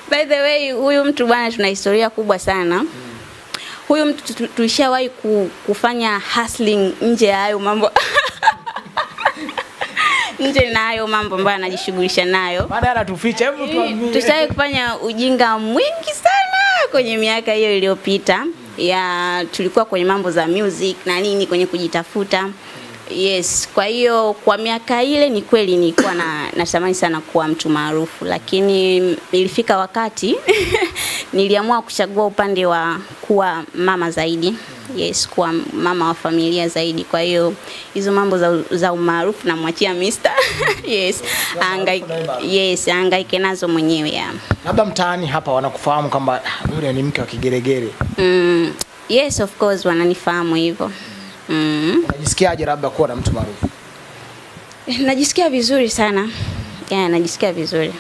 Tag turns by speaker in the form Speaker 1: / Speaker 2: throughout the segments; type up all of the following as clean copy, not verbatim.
Speaker 1: By the way, huyu mtu bwana tuna historia kubwa sana. Huyu mtu tulishawahi kufanya hustling nje ya hayo mambo. Nje na hayo mambo ambayo anajishughulisha nayo.
Speaker 2: Baada anatuficha, hebu tuambie.
Speaker 1: Tushawahi kufanya ujinga mwingi sana kwenye miaka hiyo iliyopita. Ya tulikuwa kwenye mambo za music na nini, kwenye kujitafuta. Yes, kwa hiyo kwa miaka ile ni kweli nilikuwa natamani sana kuwa mtu maarufu, lakini ilifika wakati niliamua kuchagua upande wa kuwa mama zaidi. Yes, kuwa mama wa familia zaidi. Kwa hiyo hizo mambo za umaarufu namwachia Mr. Yes, hangaike nazo mwenyewe ya.
Speaker 2: Labda mtaani hapa wanakufahamu kwamba yule ni mke wa kigeregere.
Speaker 1: Yes, of course wananifahamu hivyo.
Speaker 2: Unajisikiaje labda kuwa na mtu maarufu?
Speaker 1: Najisikia vizuri sana. Najisikia vizuri.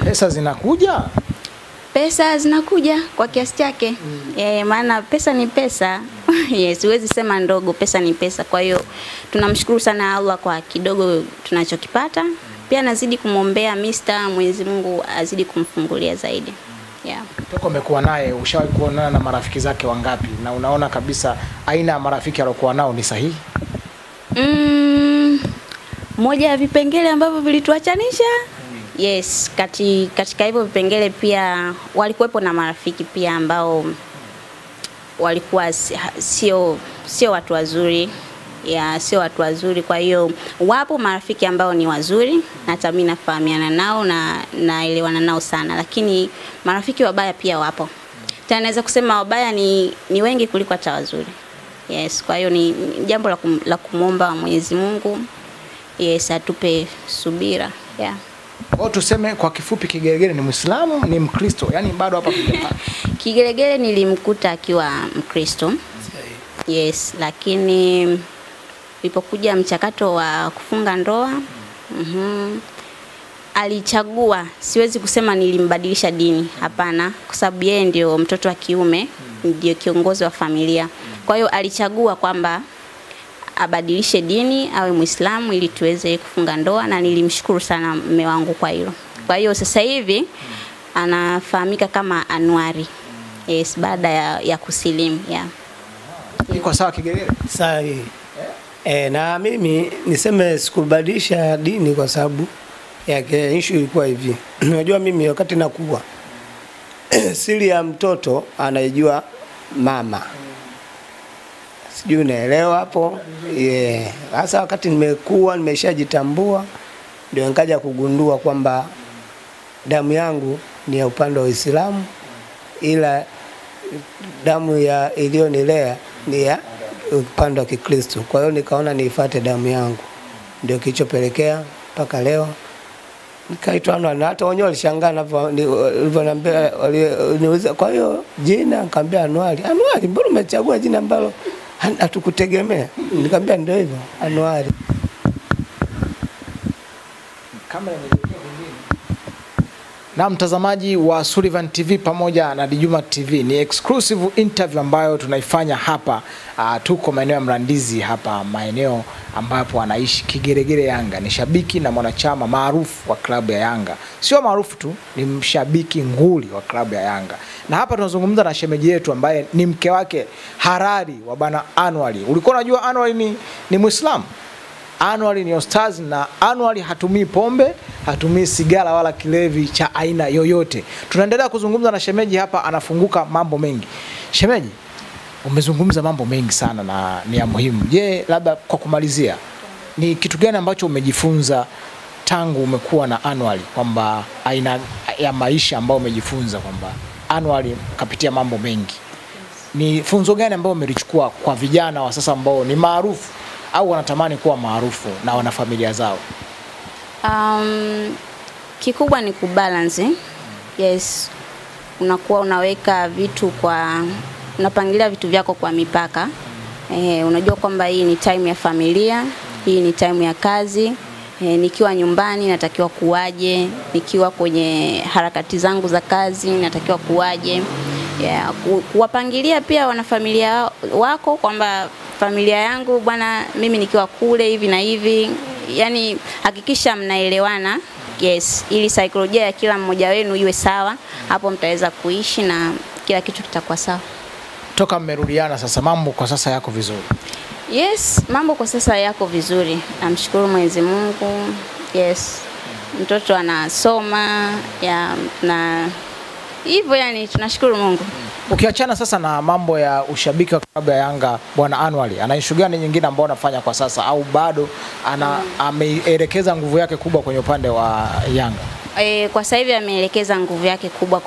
Speaker 2: Pesa zinakuja?
Speaker 1: Pesa zinakuja kwa kiasi chake. Maana pesa ni pesa. Yes, siwezi sema ndogo, pesa ni pesa. Kwa hiyo tunamshukuru sana Allah kwa kidogo tunachokipata. Pia nazidi kumwombea Mr. Mwenyezi Mungu azidi kumfungulia zaidi.
Speaker 2: Toka umekuwa naye, ushawahi kuonana na marafiki zake wangapi? Na unaona kabisa aina ya marafiki alokuwa nao ni sahihi?
Speaker 1: Moja ya vipengele ambavyo vilituachanisha. Yes, katika hivyo vipengele pia walikuwepo na marafiki pia ambao walikuwa sio watu wazuri. Sio watu wazuri. Kwa hiyo wapo marafiki ambao ni wazuri na hata mimi nafahamiana nao na naelewana nao sana, lakini marafiki wabaya pia wapo. Tena naweza kusema wabaya ni wengi kuliko hata wazuri. Yes, kwa hiyo ni jambo la kumuomba Mwenyezi Mungu. Yes, atupe subira.
Speaker 2: Kwa tuseme kwa kifupi Kigeregere ni Muislamu, ni Mkristo, yani bado hapa kujapata.
Speaker 1: Kigeregere nilimkuta akiwa Mkristo. Yes, lakini ilipokuja mchakato wa kufunga ndoa, alichagua, siwezi kusema nilimbadilisha dini, hapana, kwa sababu yeye ndio mtoto wa kiume, ndio kiongozi wa familia. Kwa hiyo alichagua kwamba abadilishe dini, awe Muislamu ili tuweze kufunga ndoa, na nilimshukuru sana mume wangu kwa hilo. Kwa hiyo sasa hivi anafahamika kama Anwari. Yes, baada ya kusilimu.
Speaker 2: Iko sawa Kigeregere?
Speaker 3: Sahihi. Na mimi niseme sikubadilisha dini kwa sababu issue ilikuwa hivi. Unajua mimi wakati nakuwa siri ya mtoto anaijua mama. Sijui unaelewa hapo? Sasa wakati nimekuwa nimeshajitambua ndio nikaja kugundua kwamba damu yangu ni ya upande wa Uislamu, ila damu ya iliyonilea ni ya upande wa Kikristo. Kwa hiyo nikaona niifuate damu yangu. Ndio kilichopelekea mpaka leo nikaitwa Anwar. Na hata wenyewe walishangaa nilivyoniambia, niuliza kwa hiyo jina, nikamwambia Anwar. Anwar, mbona umechagua jina ambalo hatukutegemea? Nikamwambia ndio hivyo, Anwar.
Speaker 2: Kamera na mtazamaji wa Sullivan TV pamoja na Dijuma TV, ni exclusive interview ambayo tunaifanya hapa. Tuko maeneo ya Mlandizi hapa, maeneo ambapo anaishi Kigeregere Yanga. Ni shabiki na mwanachama maarufu wa klabu ya Yanga. Sio maarufu tu, ni mshabiki nguli wa klabu ya Yanga. Na hapa tunazungumza na shemeji yetu ambaye ni mke wake halali wa bana Anwar. Ulikuwa unajua Anwar ni Muislamu? Anwar ni ustaz, na Anwar hatumii pombe, hatumii sigara wala kilevi cha aina yoyote. Tunaendelea kuzungumza na shemeji hapa, anafunguka mambo mengi. Shemeji, umezungumza mambo mengi sana na ni ya muhimu. Je, labda kwa kumalizia, ni kitu gani ambacho umejifunza tangu umekuwa na Anwar, kwamba aina ya maisha ambayo umejifunza kwamba Anwar kapitia mambo mengi? Ni funzo gani ambayo umelichukua kwa vijana wa sasa ambao ni maarufu au wanatamani kuwa maarufu na wana familia zao?
Speaker 1: Kikubwa ni kubalance. Yes, unakuwa unaweka vitu unapangilia vitu vyako kwa mipaka. Unajua kwamba hii ni time ya familia, hii ni time ya kazi. Nikiwa nyumbani natakiwa kuwaje, nikiwa kwenye harakati zangu za kazi natakiwa kuwaje. Kuwapangilia pia wana familia wako kwamba familia yangu bwana, mimi nikiwa kule hivi na hivi. Yani hakikisha mnaelewana Yes, ili saikolojia ya kila mmoja wenu iwe sawa, hapo mtaweza kuishi na kila kitu kitakuwa sawa.
Speaker 2: Toka mmerudiana sasa, mambo kwa sasa yako vizuri?
Speaker 1: Yes, mambo kwa sasa yako vizuri. Namshukuru Mwenyezi Mungu. Yes. Mtoto anasoma na hivyo, yani tunashukuru Mungu.
Speaker 2: Ukiachana sasa na mambo ya ushabiki wa klabu ya Yanga, Bwana Anwali ana issue gani nyingine ambayo anafanya kwa sasa, au bado ameelekeza nguvu yake kubwa kwenye upande wa Yanga?
Speaker 1: Kwa sasa hivi ameelekeza nguvu yake kubwa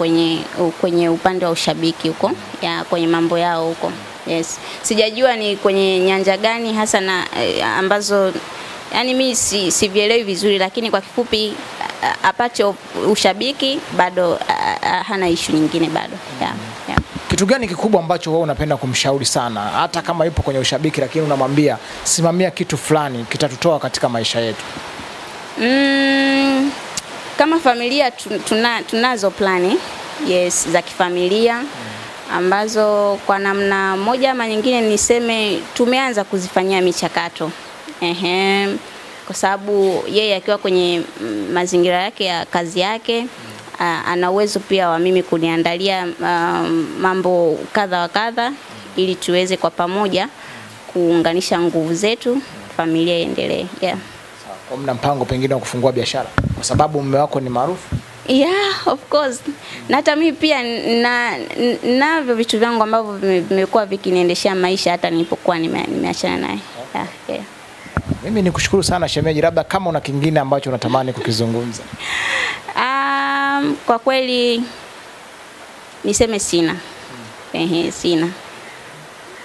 Speaker 1: kwenye upande wa ushabiki huko, kwenye mambo yao huko. Yes. Sijajua ni kwenye nyanja gani hasa na ambazo yani mimi sivielewi vizuri, lakini kwa kifupi apate ushabiki bado hana issue nyingine bado. Yeah.
Speaker 2: Kitu gani kikubwa ambacho wewe unapenda kumshauri sana, hata kama yupo kwenye ushabiki, lakini unamwambia simamia kitu fulani kitatutoa katika maisha yetu?
Speaker 1: Kama familia tunazo plani, yes, za kifamilia ambazo kwa namna moja ama nyingine niseme tumeanza kuzifanyia michakato. Kwa sababu yeye akiwa kwenye mazingira yake ya kazi yake, ana uwezo pia wa mimi kuniandalia mambo kadha wa kadha ili tuweze kwa pamoja kuunganisha nguvu zetu, familia iendelee. Yeah.
Speaker 2: Sawa. Mna mpango pengine wa kufungua biashara kwa sababu mume wako ni maarufu?
Speaker 1: Yeah, of course. Na hata mimi pia navyo vitu vyangu ambavyo vimekuwa vikiniendeshea maisha hata nilipokuwa nimeachana naye. Yeah.
Speaker 2: Mimi nikushukuru sana shemeji, labda kama una kingine ambacho unatamani kukizungumza.
Speaker 1: Kwa kweli niseme sina. Sina.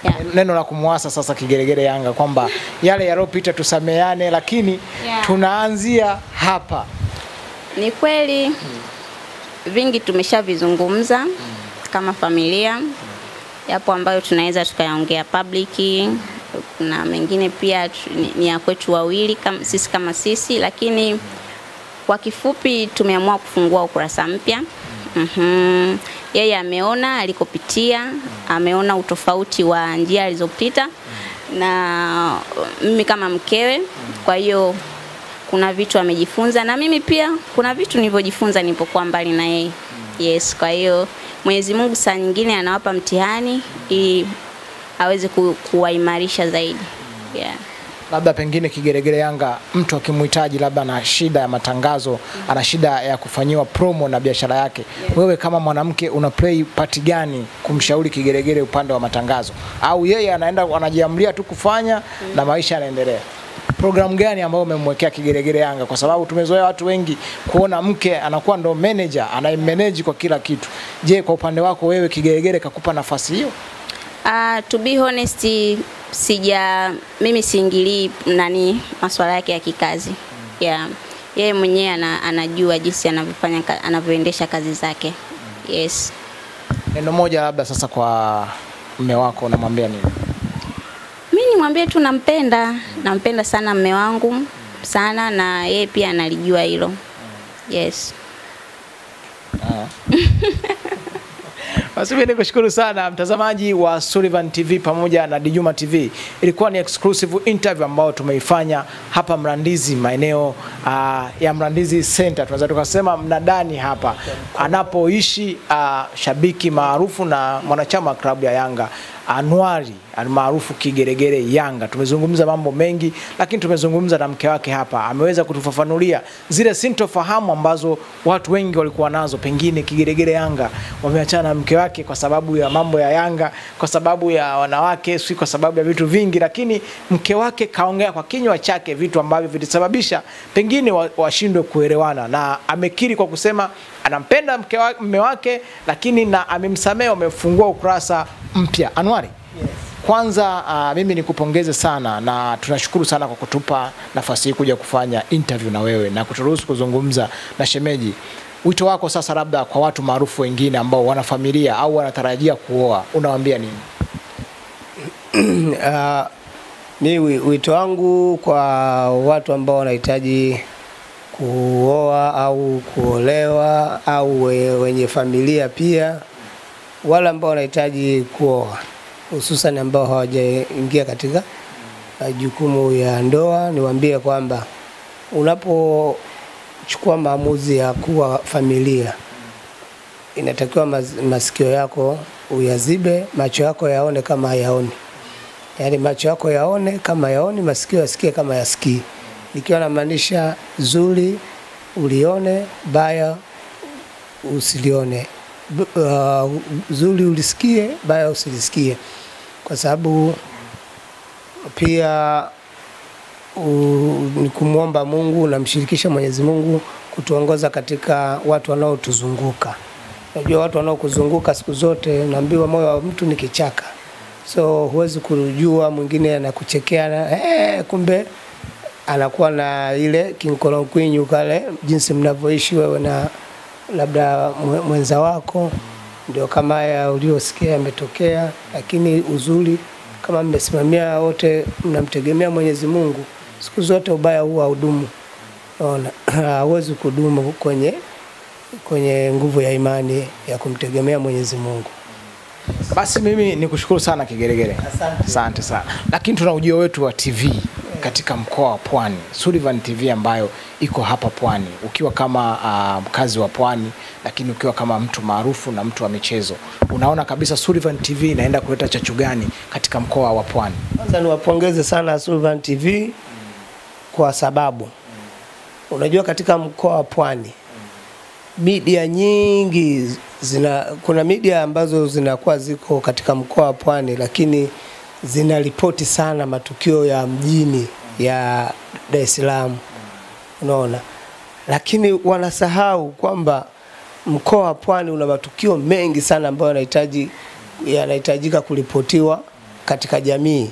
Speaker 1: Yeah.
Speaker 2: Neno la kumwasa sasa kigeregere Yanga kwamba yale yaliyopita tusameane, lakini tunaanzia hapa. Ni
Speaker 1: kweli vingi tumeshavizungumza kama familia. Yapo ambayo tunaweza tukayaongea public, na mengine pia ni ya kwetu wawili kama sisi, lakini kwa kifupi tumeamua kufungua ukurasa mpya. Yeye ameona alikopitia, ameona utofauti wa njia alizopita na mimi kama mkewe, kwa hiyo kuna vitu amejifunza na mimi pia kuna vitu nilivyojifunza nilipokuwa mbali na yeye. Yes, kwa hiyo Mwenyezi Mungu saa nyingine anawapa mtihani ili aweze kuwaimarisha zaidi. Yeah.
Speaker 2: Labda pengine kigeregere Yanga mtu akimhitaji, labda na shida ya matangazo, ana shida ya kufanyiwa promo na biashara yake. Wewe kama mwanamke una play part gani kumshauri kigeregere upande wa matangazo? Au yeye anajiamlia tu kufanya na maisha yanaendelea? Program gani ambayo umemwekea kigeregere Yanga, kwa sababu tumezoea watu wengi kuona mke anakuwa ndo manager, anaimanage kwa kila kitu. Je, kwa upande wako wewe kigeregere kakupa nafasi hiyo?
Speaker 1: To be honest, mimi siingilii masuala yake ya kikazi. Yeah. Yeye mwenyewe anajua jinsi anavyoendesha kazi zake. Yes.
Speaker 2: Neno moja labda sasa kwa mume wako unamwambia nini?
Speaker 1: Mimi nimwambie tu nampenda sana mume wangu sana, na yeye pia analijua hilo. Yes.
Speaker 2: Basi mimi nikushukuru sana mtazamaji wa Sullivan TV pamoja na Djuma TV. Ilikuwa ni exclusive interview ambayo tumeifanya hapa Mlandizi, maeneo ya Mlandizi Center. Tunaweza tukasema mnadani hapa anapoishi shabiki maarufu na mwanachama wa klabu ya Yanga, Anwali almaarufu kigeregere Yanga. Tumezungumza mambo mengi, lakini tumezungumza na mke wake hapa. Ameweza kutufafanulia zile sintofahamu ambazo watu wengi walikuwa nazo, pengine kigeregere Yanga wameachana na mke wake kwa sababu ya mambo ya Yanga, kwa sababu ya wanawake, si kwa sababu ya vitu vingi, lakini mke wake kaongea kwa kinywa chake vitu ambavyo vilisababisha pengine washindwe kuelewana, na amekiri kwa kusema anampenda mume wake, lakini na amemsamehe, amefungua ukurasa mpya. Anwali, yes. Kwanza mimi nikupongeze sana na tunashukuru sana kwa kutupa nafasi hii kuja kufanya interview na wewe na kuturuhusu kuzungumza na shemeji. Wito wako sasa labda kwa watu maarufu wengine ambao wana familia au wanatarajia kuoa, unawaambia nini?
Speaker 3: Mimi wito wangu kwa watu ambao wanahitaji kuoa au kuolewa au wenye familia pia, wale ambao wanahitaji kuoa, hususan ambao hawajaingia katika jukumu ya ndoa, niwaambie kwamba unapochukua maamuzi ya kuwa familia, inatakiwa masikio yako uyazibe, macho yako yaone kama hayaoni. Yaani macho yako yaone kama yaoni, masikio yasikie kama yasikii. Nikiwa namaanisha zuri ulione, baya usilione. Zuri ulisikie, baya usilisikie. Kwa sababu pia ni kumuomba Mungu, namshirikisha Mwenyezi Mungu kutuongoza katika watu wanaotuzunguka. Unajua watu wanaokuzunguka siku zote, naambiwa moyo wa mtu ni kichaka. So huwezi kujua mwingine anakuchekea kumbe anakuwa na ile kinkolo kwinyu kale, jinsi mnavyoishi wewe na labda mwenza wako, ndio kama haya uliosikia yametokea. Lakini uzuri kama mmesimamia wote mnamtegemea Mwenyezi Mungu, siku zote ubaya huwa haudumu. Unaona, hauwezi kudumu kwenye nguvu ya imani ya kumtegemea Mwenyezi Mungu.
Speaker 2: Basi mimi nikushukuru sana Kigeregere. Asante sana. Lakini tuna ujio wetu wa TV katika mkoa wa Pwani, Sullivan TV ambayo iko hapa Pwani. Ukiwa kama mkazi wa Pwani, lakini ukiwa kama mtu maarufu na mtu wa michezo, unaona kabisa Sullivan TV inaenda kuleta chachu gani katika mkoa wa Pwani?
Speaker 3: Kwanza niwapongeze sana Sullivan TV kwa sababu unajua katika mkoa wa Pwani media nyingi kuna media ambazo zinakuwa ziko katika mkoa wa Pwani, lakini zinaripoti sana matukio ya mjini ya Dar es Salaam, unaona. Lakini wanasahau kwamba mkoa wa Pwani una matukio mengi sana ambayo yanahitajika kuripotiwa katika jamii,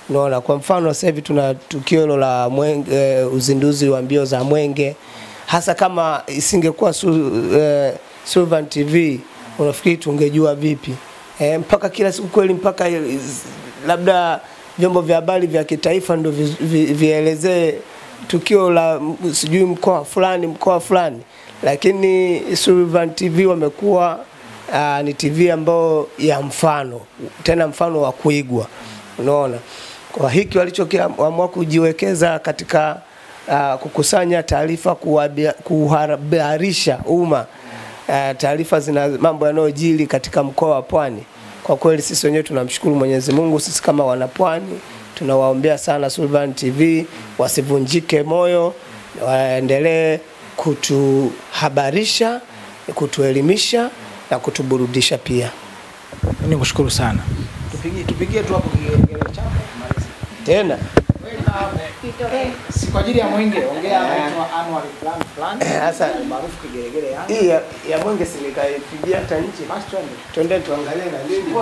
Speaker 3: unaona. Kwa mfano sasa hivi tuna tukio hilo la Mwenge, uzinduzi wa mbio za Mwenge. Hasa kama isingekuwa Sullivan TV, unafikiri tungejua vipi? Mpaka kila siku kweli, mpaka labda vyombo vya habari vya kitaifa ndio vielezee tukio la sijui mkoa fulani. Lakini Sullivan TV wamekuwa ni TV ambao ya mfano, tena mfano wa kuigwa, unaona. Kwa hiki walichoamua kujiwekeza katika kukusanya taarifa, kuhabarisha umma taarifa zina mambo yanayojiri katika mkoa wa Pwani. Kwa kweli sisi wenyewe tunamshukuru Mwenyezi Mungu. Sisi kama wana Pwani tunawaombea sana Sullivan TV wasivunjike moyo, waendelee kutuhabarisha, kutuelimisha na kutuburudisha pia.
Speaker 2: Nikushukuru sana. Tupigie tu hapo Kigeregere chako tena. Si kwa ajili ya Mwenge, ongea anaitwa annual plan.
Speaker 3: Sasa
Speaker 2: maarufu Kigeregere yangu.
Speaker 3: Hii ya Mwenge si nikaipigia hata nchi. Basi twende tuangalie na nini.